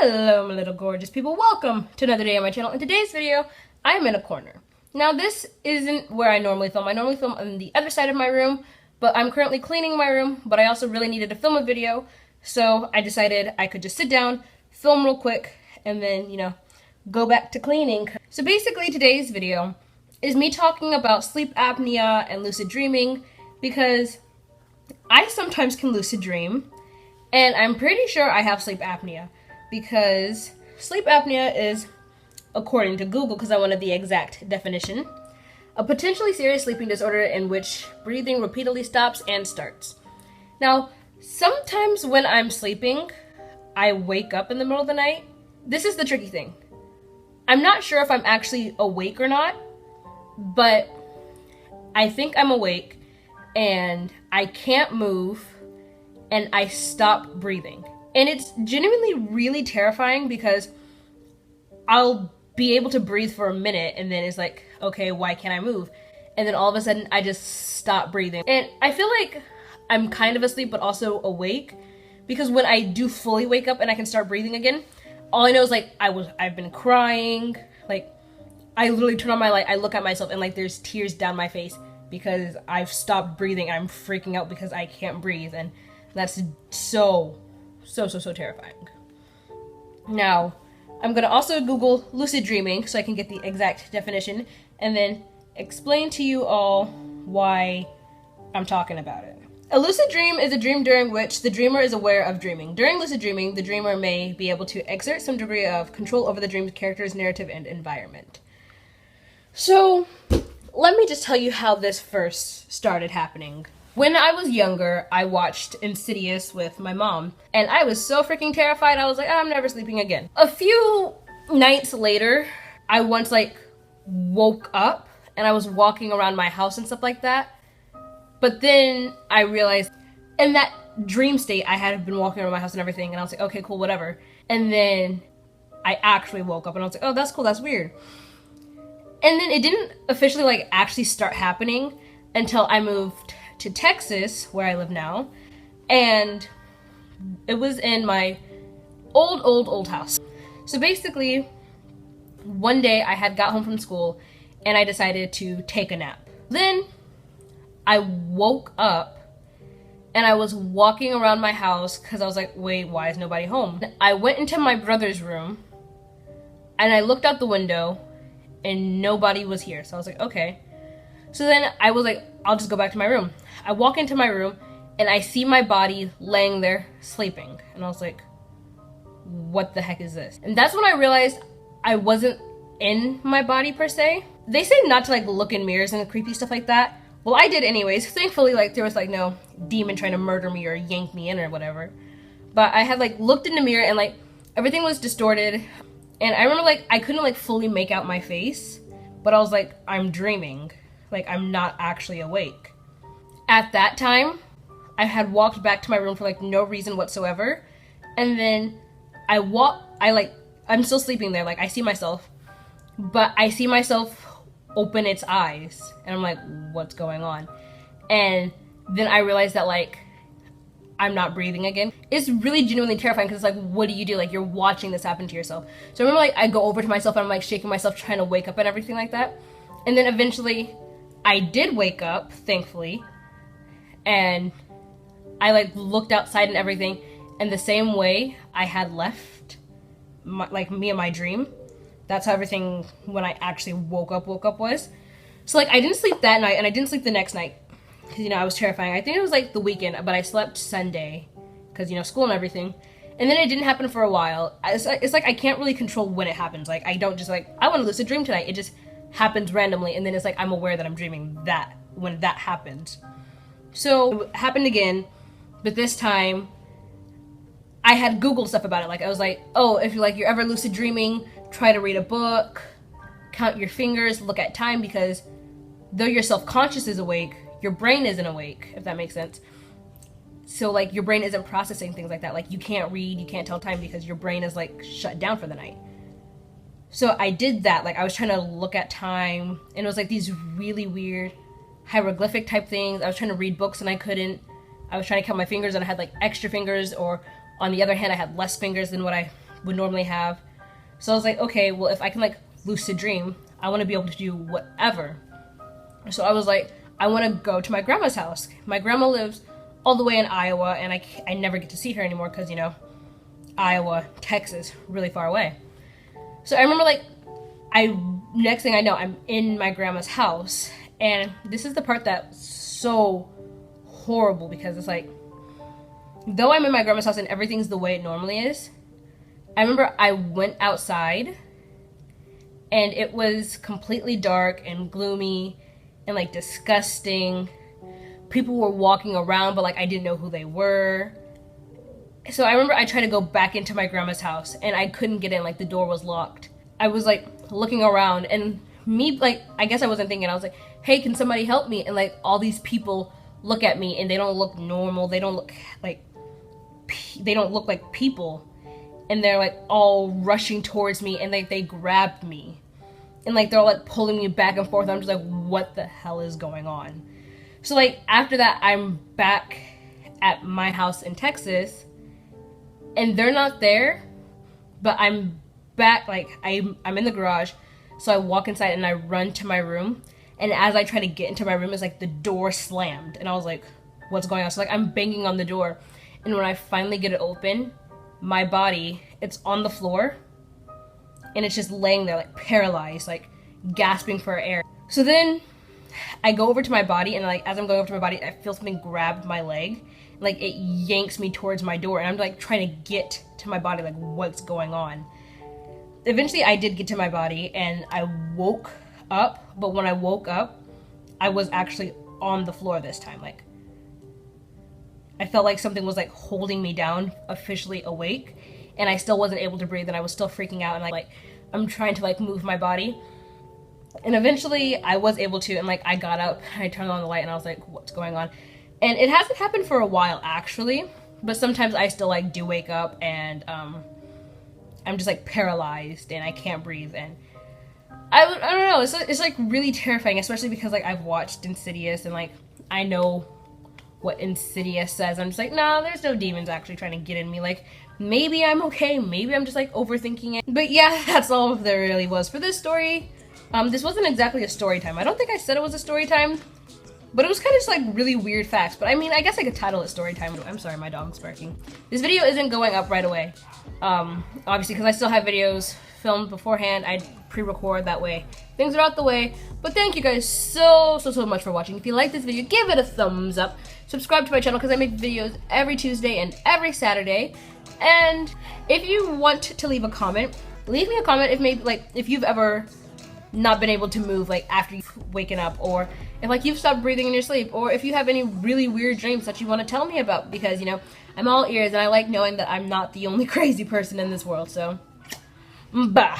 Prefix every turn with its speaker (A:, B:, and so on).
A: Hello my little gorgeous people, welcome to another day on my channel. In today's video, I am in a corner. Now this isn't where I normally film. I normally film on the other side of my room, but I'm currently cleaning my room, but I also really needed to film a video, so I decided I could just sit down, film real quick, and then, go back to cleaning. So basically today's video is me talking about sleep apnea and lucid dreaming, because I sometimes can lucid dream, and I'm pretty sure I have sleep apnea. Because sleep apnea is, according to Google, because I wanted the exact definition, a potentially serious sleeping disorder in which breathing repeatedly stops and starts. Now, sometimes when I'm sleeping, I wake up in the middle of the night. This is the tricky thing. I'm not sure if I'm actually awake or not, but I think I'm awake and I can't move and I stop breathing. And it's genuinely really terrifying because I'll be able to breathe for a minute and then it's like, okay, why can't I move? And then all of a sudden I just stop breathing. And I feel like I'm kind of asleep but also awake, because when I do fully wake up and I can start breathing again, all I know is like I've been crying. Like I literally turn on my light, I look at myself and like there's tears down my face because I've stopped breathing. I'm freaking out because I can't breathe, and that's so terrifying. Now, I'm gonna also Google lucid dreaming so I can get the exact definition and then explain to you all why I'm talking about it. A lucid dream is a dream during which the dreamer is aware of dreaming. During lucid dreaming, the dreamer may be able to exert some degree of control over the dream's characters, narrative, and environment. So, let me just tell you how this first started happening. When I was younger, I watched Insidious with my mom, and I was so freaking terrified. I was like, I'm never sleeping again. A few nights later, I once woke up and I was walking around my house and stuff like that. But then I realized in that dream state, I had been walking around my house and everything, and I was like, okay, cool, whatever. And then I actually woke up and I was like, oh, that's cool, that's weird. And then it didn't officially actually start happening until I moved to Texas, where I live now, and it was in my old house. So basically, one day I had got home from school and I decided to take a nap. Then I woke up and I was walking around my house because I was like, wait, why is nobody home? I went into my brother's room and I looked out the window and nobody was here. So I was like, okay. So then I was like, I'll just go back to my room. I walk into my room and I see my body laying there sleeping. And I was like, what the heck is this? And that's when I realized I wasn't in my body per se. They say not to look in mirrors and creepy stuff like that. Well, I did anyways. Thankfully, there was no demon trying to murder me or yank me in or whatever. But I had looked in the mirror and everything was distorted. And I remember I couldn't fully make out my face, but I was like, I'm dreaming. I'm not actually awake. At that time, I had walked back to my room for no reason whatsoever. And then I'm still sleeping there. I see myself, but I see myself open its eyes. And I'm like, what's going on? And then I realized that I'm not breathing again. It's really genuinely terrifying because it's what do you do? You're watching this happen to yourself. So I remember I go over to myself and I'm shaking myself trying to wake up and everything like that. And then eventually I did wake up, thankfully, and I looked outside and everything, and the same way I had left me and my dream, that's how everything when I actually woke up was. So I didn't sleep that night and I didn't sleep the next night because I was terrifying. I think it was the weekend, but I slept Sunday because school and everything. And then it didn't happen for a while. It's I can't really control when it happens. I don't just I want to lucid dream tonight. It just happens randomly, and then it's I'm aware that I'm dreaming that when that happens. So it happened again, but this time I had Googled stuff about it. I was like, oh, if you're ever lucid dreaming, try to read a book, count your fingers, look at time, because though your self-conscious is awake, your brain isn't awake, if that makes sense. So your brain isn't processing things like that. You can't read, you can't tell time because your brain is shut down for the night. So I did that. I was trying to look at time, and it was these really weird hieroglyphic type things. I was trying to read books and I couldn't. I was trying to count my fingers and I had extra fingers, or on the other hand, I had less fingers than what I would normally have. So I was like, okay, well, if I can like lucid dream, I want to be able to do whatever. So I was like, I want to go to my grandma's house. My grandma lives all the way in Iowa, and I never get to see her anymore because, you know, Iowa, Texas, really far away. So I remember like, next thing I know, I'm in my grandma's house, and this is the part that's so horrible because it's like, though I'm in my grandma's house and everything's the way it normally is, I remember I went outside and it was completely dark and gloomy and like disgusting. People were walking around, but like I didn't know who they were. So I remember I tried to go back into my grandma's house and I couldn't get in, like the door was locked. I was like looking around, and me, like, I guess I wasn't thinking, I was like, hey, can somebody help me? And like all these people look at me and they don't look normal, they don't look like people, and they're like all rushing towards me, and like they grabbed me and like they're all like pulling me back and forth. I'm just like, what the hell is going on? So like after that, I'm back at my house in Texas and they're not there, but I'm back, like I'm in the garage. So I walk inside and I run to my room, and as I try to get into my room, it's like the door slammed, and I was like, what's going on? So like I'm banging on the door, and when I finally get it open, my body, it's on the floor and it's just laying there like paralyzed, like gasping for air. So then I go over to my body, and like as I'm going over to my body, I feel something grab my leg, like it yanks me towards my door, and I'm like trying to get to my body, like what's going on. Eventually I did get to my body and I woke up, but when I woke up, I was actually on the floor this time. Like I felt like something was like holding me down, officially awake, and I still wasn't able to breathe, and I was still freaking out, and like I'm trying to like move my body. And eventually I was able to, and like I got up, I turned on the light, and I was like, what's going on? And it hasn't happened for a while actually, but sometimes I still like do wake up and I'm just like paralyzed and I can't breathe, and I don't know, it's like really terrifying, especially because like I've watched Insidious and like I know what Insidious says. I'm just like, no, there's no demons actually trying to get in me. Like maybe I'm okay, maybe I'm just like overthinking it. But yeah, that's all there really was for this story. This wasn't exactly a story time. I don't think I said it was a story time, but it was kind of just like really weird facts. But I mean, I guess I could title it story time. I'm sorry, my dog's barking. This video isn't going up right away. Obviously, because I still have videos filmed beforehand. I pre-record that way. Things are out the way. But thank you guys so much for watching. If you like this video, give it a thumbs up. Subscribe to my channel because I make videos every Tuesday and every Saturday. And if you want to leave a comment, leave me a comment if you've ever not been able to move like after you've waken up, or if like you've stopped breathing in your sleep, or if you have any really weird dreams that you want to tell me about, because you know I'm all ears and I like knowing that I'm not the only crazy person in this world. So bye.